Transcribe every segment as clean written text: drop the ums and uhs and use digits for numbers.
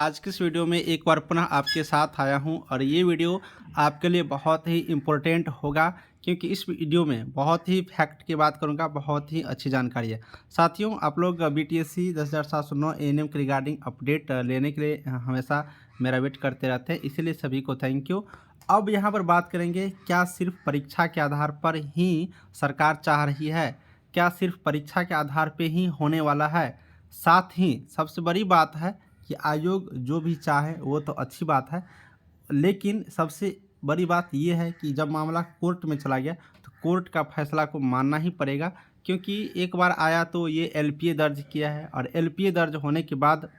आज की इस वीडियो में एक बार पुनः आपके साथ आया हूं और ये वीडियो आपके लिए बहुत ही इम्पोर्टेंट होगा क्योंकि इस वीडियो में बहुत ही फैक्ट की बात करूंगा, बहुत ही अच्छी जानकारी है। साथियों, आप लोग बीटीएससी 10,709 एएनएम के रिगार्डिंग अपडेट लेने के लिए हमेशा मेरा वेट करते रहते हैं, इसीलिए सभी को थैंक यू। अब यहाँ पर बात करेंगे, क्या सिर्फ परीक्षा के आधार पर ही सरकार चाह रही है? क्या सिर्फ परीक्षा के आधार पर ही होने वाला है? साथ ही सबसे बड़ी बात है कि आयोग जो भी चाहे वो तो अच्छी बात है, लेकिन सबसे बड़ी बात ये है कि जब मामला कोर्ट में चला गया तो कोर्ट का फैसला को मानना ही पड़ेगा, क्योंकि एक बार आया तो ये एलपीए दर्ज किया है और एलपीए दर्ज होने के बाद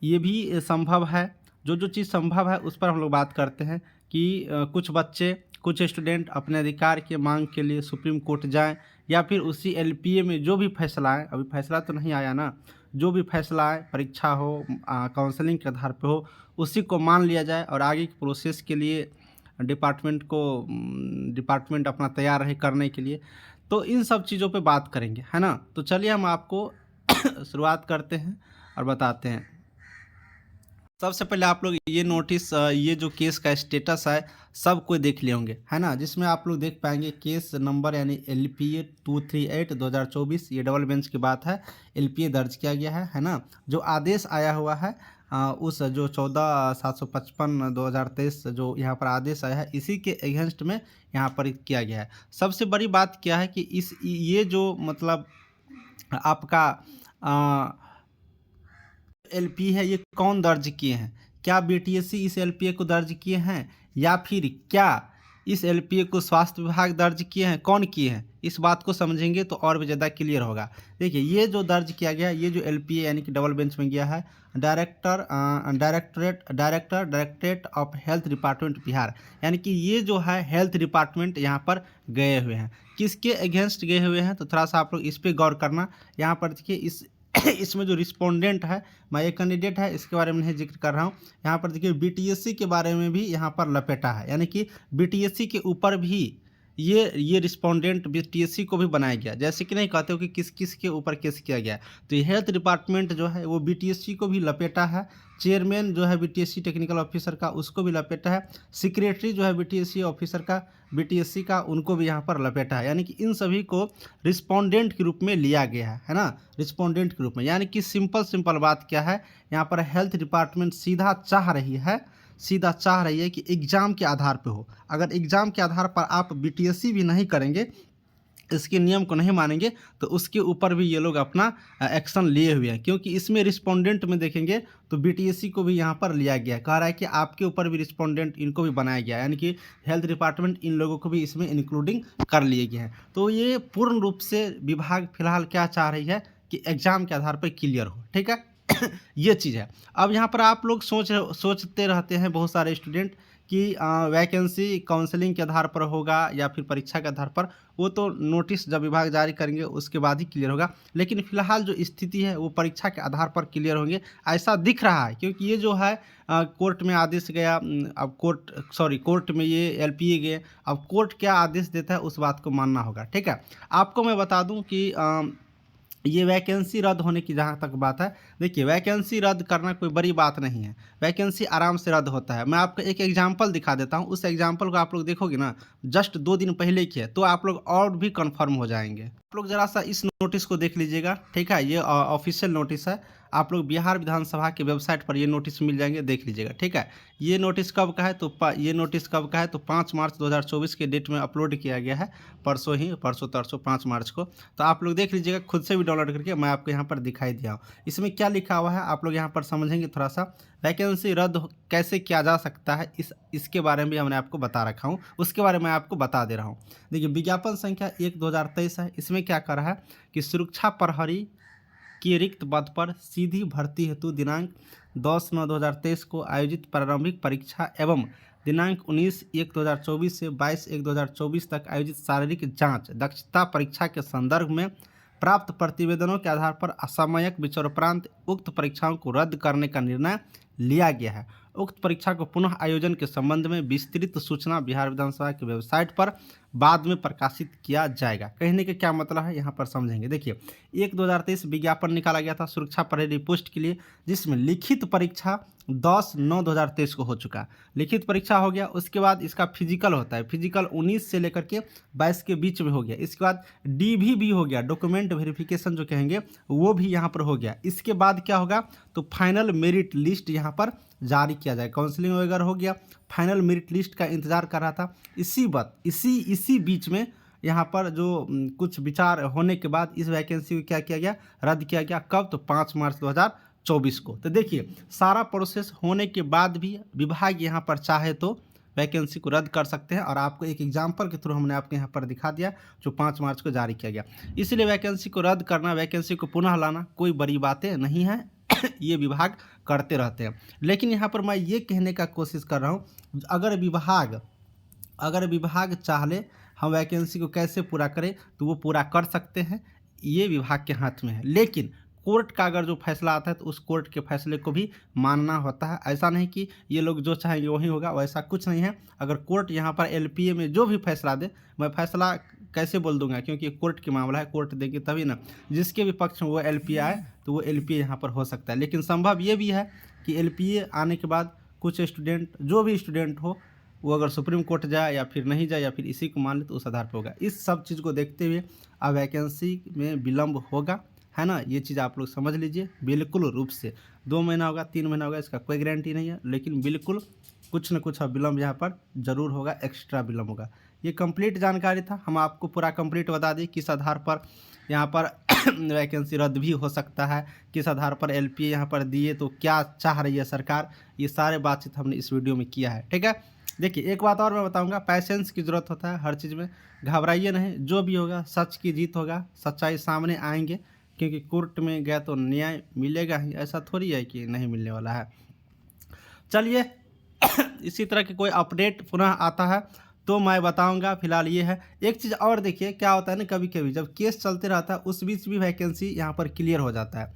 ये भी संभव है, जो चीज़ संभव है उस पर हम लोग बात करते हैं कि कुछ बच्चे, कुछ स्टूडेंट अपने अधिकार के मांग के लिए सुप्रीम कोर्ट जाएं या फिर उसी एलपीए में जो भी फैसला आए, अभी फैसला तो नहीं आया ना, जो भी फैसला आए, परीक्षा हो, काउंसलिंग के आधार पे हो, उसी को मान लिया जाए और आगे की प्रोसेस के लिए डिपार्टमेंट अपना तैयार रहे करने के लिए। तो इन सब चीज़ों पे बात करेंगे, है ना। तो चलिए हम आपको शुरुआत करते हैं और बताते हैं। सबसे पहले आप लोग ये नोटिस, ये जो केस का स्टेटस है सब कोई देख लिए होंगे, है ना, जिसमें आप लोग देख पाएंगे केस नंबर यानी LPA 238/2024, ये डबल बेंच की बात है, LPA दर्ज किया गया है ना। जो आदेश आया हुआ है उस जो 14/755/2023 जो यहाँ पर आदेश आया है, इसी के अगेंस्ट में यहाँ पर किया गया है। सबसे बड़ी बात क्या है कि ये जो मतलब आपका एलपी है, ये कौन दर्ज किए हैं? क्या बीटीएससी इस एलपीए को दर्ज किए हैं या फिर क्या इस एलपीए को स्वास्थ्य विभाग दर्ज किए हैं? कौन किए हैं? इस बात को समझेंगे तो और भी ज़्यादा क्लियर होगा। देखिए, ये जो दर्ज किया गया, ये जो एलपीए यानी कि डबल बेंच में गया है, directorate of health department Bihar, यानी कि ये जो है हेल्थ डिपार्टमेंट यहाँ पर गए हुए हैं। किसके अगेंस्ट गए हुए हैं? तो थोड़ा सा आप लोग इस पर गौर करना। यहाँ पर देखिए, इसमें जो रिस्पोंडेंट है, मैं ये कैंडिडेट है, इसके बारे में नहीं जिक्र कर रहा हूँ। यहाँ पर देखिए बीटीएससी के बारे में भी यहाँ पर लपेटा है, यानी कि बीटीएससी के ऊपर भी ये रिस्पोंडेंट बीटीएससी को भी बनाया गया। जैसे कि नहीं कहते हो कि किस किस के ऊपर केस किया गया, तो ये हेल्थ डिपार्टमेंट जो है वो बीटीएससी को भी लपेटा है। चेयरमैन जो है बीटीएससी टेक्निकल ऑफिसर का, उसको भी लपेटा है। सेक्रेटरी जो है बीटीएससी ऑफिसर का, बीटीएससी का, उनको भी यहाँ पर लपेटा है। यानी कि इन सभी को रिस्पोंडेंट के रूप में लिया गया है ना, रिस्पोंडेंट के रूप में। यानी कि सिंपल बात क्या है, यहाँ पर हेल्थ डिपार्टमेंट सीधा चाह रही है कि एग्ज़ाम के आधार पे हो। अगर एग्ज़ाम के आधार पर आप बीटीएससी भी नहीं करेंगे, इसके नियम को नहीं मानेंगे, तो उसके ऊपर भी ये लोग अपना एक्शन लिए हुए हैं। क्योंकि इसमें रिस्पोंडेंट में देखेंगे तो बीटीएससी को भी यहाँ पर लिया गया है। कह रहा है कि आपके ऊपर भी रिस्पोंडेंट, इनको भी बनाया गया है, यानी कि हेल्थ डिपार्टमेंट इन लोगों को भी इसमें इंक्लूडिंग कर लिए गए हैं। तो ये पूर्ण रूप से विभाग फिलहाल क्या चाह रही है कि एग्ज़ाम के आधार पर क्लियर हो, ठीक है। ये चीज़ है। अब यहाँ पर आप लोग सोचते रहते हैं बहुत सारे स्टूडेंट कि वैकेंसी काउंसलिंग के आधार पर होगा या फिर परीक्षा के आधार पर, वो तो नोटिस जब विभाग जारी करेंगे उसके बाद ही क्लियर होगा। लेकिन फिलहाल जो स्थिति है वो परीक्षा के आधार पर क्लियर होंगे, ऐसा दिख रहा है। क्योंकि ये जो है कोर्ट में आदेश गया, अब कोर्ट में ये एलपीए गए, अब कोर्ट क्या आदेश देता है उस बात को मानना होगा, ठीक है। आपको मैं बता दूँ कि ये वैकेंसी रद्द होने की जहाँ तक बात है, देखिए वैकेंसी रद्द करना कोई बड़ी बात नहीं है, वैकेंसी आराम से रद्द होता है। मैं आपको एक एग्जांपल दिखा देता हूँ, उस एग्जांपल को आप लोग देखोगे ना, जस्ट 2 दिन पहले की है, तो आप लोग और भी कंफर्म हो जाएंगे। आप लोग ज़रा सा इस नोटिस को देख लीजिएगा, ठीक है। ये ऑफिशियल नोटिस है, आप लोग बिहार विधानसभा के वेबसाइट पर ये नोटिस मिल जाएंगे, देख लीजिएगा, ठीक है। ये नोटिस कब का है? तो ये नोटिस कब का है? तो 5 मार्च 2024 के डेट में अपलोड किया गया है, परसों तरसों 5 मार्च को। तो आप लोग देख लीजिएगा, खुद से भी डाउनलोड करके, मैं आपको यहाँ पर दिखाई दिया हूँ। इसमें क्या लिखा हुआ है आप लोग यहाँ पर समझेंगे थोड़ा सा। वैकेंसी रद्द कैसे किया जा सकता है, इसके बारे में भी हमने आपको बता रखा हूँ, उसके बारे में आपको बता दे रहा हूँ। देखिए, विज्ञापन संख्या 1/2023 है। इसमें क्या कर रहा है कि सुरक्षा प्रहरी के रिक्त पद पर सीधी भर्ती हेतु दिनांक 10/9/2023 को आयोजित प्रारंभिक परीक्षा एवं दिनांक 19/1/2024 से 22/1/2024 तक आयोजित शारीरिक जांच दक्षता परीक्षा के संदर्भ में प्राप्त प्रतिवेदनों के आधार पर असमयक विचारोपरांत उक्त परीक्षाओं को रद्द करने का निर्णय लिया गया है। उक्त परीक्षा को पुनः आयोजन के संबंध में विस्तृत सूचना बिहार विधानसभा की वेबसाइट पर बाद में प्रकाशित किया जाएगा। कहने का क्या मतलब है यहाँ पर समझेंगे। देखिए 1/2023 विज्ञापन निकाला गया था सुरक्षा प्रहरी पोस्ट के लिए, जिसमें लिखित परीक्षा 10/9/2023 को हो चुका। लिखित परीक्षा हो गया, उसके बाद इसका फिजिकल होता है, फिजिकल 19 से लेकर के 22 के बीच में हो गया। इसके बाद डीवी भी हो गया, डॉक्यूमेंट वेरिफिकेशन जो कहेंगे वो भी यहाँ पर हो गया। इसके बाद क्या होगा, तो फाइनल मेरिट लिस्ट यहाँ पर जारी किया जाए। काउंसलिंग वगैरह हो गया, फाइनल मेरिट लिस्ट का इंतजार कर रहा था। इसी बीच में यहाँ पर जो कुछ विचार होने के बाद इस वैकेंसी को क्या किया गया, रद्द किया गया। कब, तो 5 मार्च 2024 को। तो देखिए सारा प्रोसेस होने के बाद भी विभाग यहाँ पर चाहे तो वैकेंसी को रद्द कर सकते हैं, और आपको एक एग्जाम्पल के थ्रू हमने आपके यहाँ पर दिखा दिया जो 5 मार्च को जारी किया गया। इसलिए वैकेंसी को रद्द करना, वैकेंसी को पुनः लाना कोई बड़ी बातें नहीं है। ये विभाग करते रहते हैं। लेकिन यहाँ पर मैं ये कहने का कोशिश कर रहा हूँ, अगर विभाग चाहे हम वैकेंसी को कैसे पूरा करें तो वो पूरा कर सकते हैं, ये विभाग के हाथ में है। लेकिन कोर्ट का अगर जो फैसला आता है तो उस कोर्ट के फैसले को भी मानना होता है। ऐसा नहीं कि ये लोग जो चाहेंगे वही होगा, वैसा कुछ नहीं है। अगर कोर्ट यहाँ पर एलपीए में जो भी फैसला दे, मैं फैसला कैसे बोल दूंगा, क्योंकि कोर्ट की मामला है, कोर्ट देगी तभी ना। जिसके भी पक्ष में वो एलपीए आए तो वो एलपीए यहाँ पर हो सकता है। लेकिन संभव ये भी है कि एलपीए आने के बाद कुछ स्टूडेंट, जो भी स्टूडेंट हो, वो अगर सुप्रीम कोर्ट जाए या फिर नहीं जाए या फिर इसी को मान ले तो उस आधार पर होगा। इस सब चीज़ को देखते हुए अब वैकेंसी में विलम्ब होगा, है ना। ये चीज़ आप लोग समझ लीजिए बिल्कुल रूप से। 2 महीना होगा, 3 महीना होगा, इसका कोई गारंटी नहीं है, लेकिन बिल्कुल कुछ न कुछ अब विलम्ब यहाँ पर ज़रूर होगा, एक्स्ट्रा विलम्ब होगा। ये कंप्लीट जानकारी था, हम आपको पूरा कंप्लीट बता दें किस आधार पर यहाँ पर वैकेंसी रद्द भी हो सकता है, किस आधार पर एलपीए यहाँ पर दिए तो क्या चाह रही है सरकार। ये सारे बातचीत हमने इस वीडियो में किया है, ठीक है। देखिए एक बात और मैं बताऊंगा, पैसेंस की ज़रूरत होता है हर चीज़ में, घबराइए नहीं। जो भी होगा सच की जीत होगा, सच्चाई सामने आएंगे, क्योंकि कोर्ट में गया तो न्याय मिलेगा ही, ऐसा थोड़ी है कि नहीं मिलने वाला है। चलिए इसी तरह के कोई अपडेट पुनः आता है तो मैं बताऊंगा। फिलहाल ये है। एक चीज़ और देखिए क्या होता है ना, कभी कभी जब केस चलते रहता है उस बीच भी वैकेंसी यहाँ पर क्लियर हो जाता है।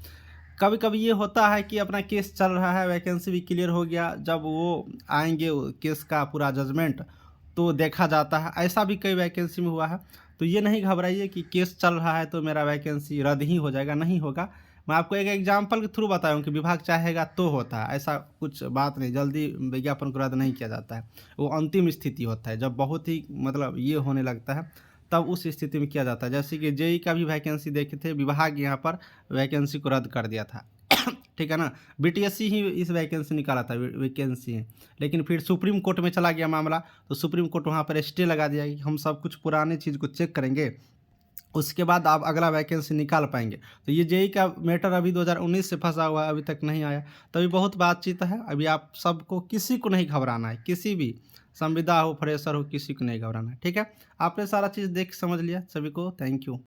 कभी कभी ये होता है कि अपना केस चल रहा है, वैकेंसी भी क्लियर हो गया, जब वो आएंगे केस का पूरा जजमेंट तो देखा जाता है। ऐसा भी कई वैकेंसी में हुआ है। तो ये नहीं घबराइए कि केस चल रहा है तो मेरा वैकेंसी रद्द ही हो जाएगा, नहीं होगा। मैं आपको एक एग्जांपल के थ्रू बताया हूँ कि विभाग चाहेगा तो होता है, ऐसा कुछ बात नहीं। जल्दी विज्ञापन को रद्द नहीं किया जाता है, वो अंतिम स्थिति होता है जब बहुत ही मतलब ये होने लगता है, तब उस स्थिति में किया जाता है। जैसे कि जेई का भी वैकेंसी देखे थे, विभाग यहाँ पर वैकेंसी को रद्द कर दिया था ठीक है ना। बीटीएससी ही इस वैकेंसी निकाला था, वैकेंसी है, लेकिन फिर सुप्रीम कोर्ट में चला गया मामला, तो सुप्रीम कोर्ट वहाँ पर स्टे लगा दिया कि हम सब कुछ पुराने चीज़ को चेक करेंगे, उसके बाद आप अगला वैकेंसी निकाल पाएंगे। तो ये जेई का मैटर अभी 2019 से फंसा हुआ है, अभी तक नहीं आया। तभी बहुत बातचीत है। अभी आप सबको, किसी को नहीं घबराना है, किसी भी संविदा हो, फ्रेशर हो, किसी को नहीं घबराना है, ठीक है। आपने सारा चीज़ देख समझ लिया। सभी को थैंक यू।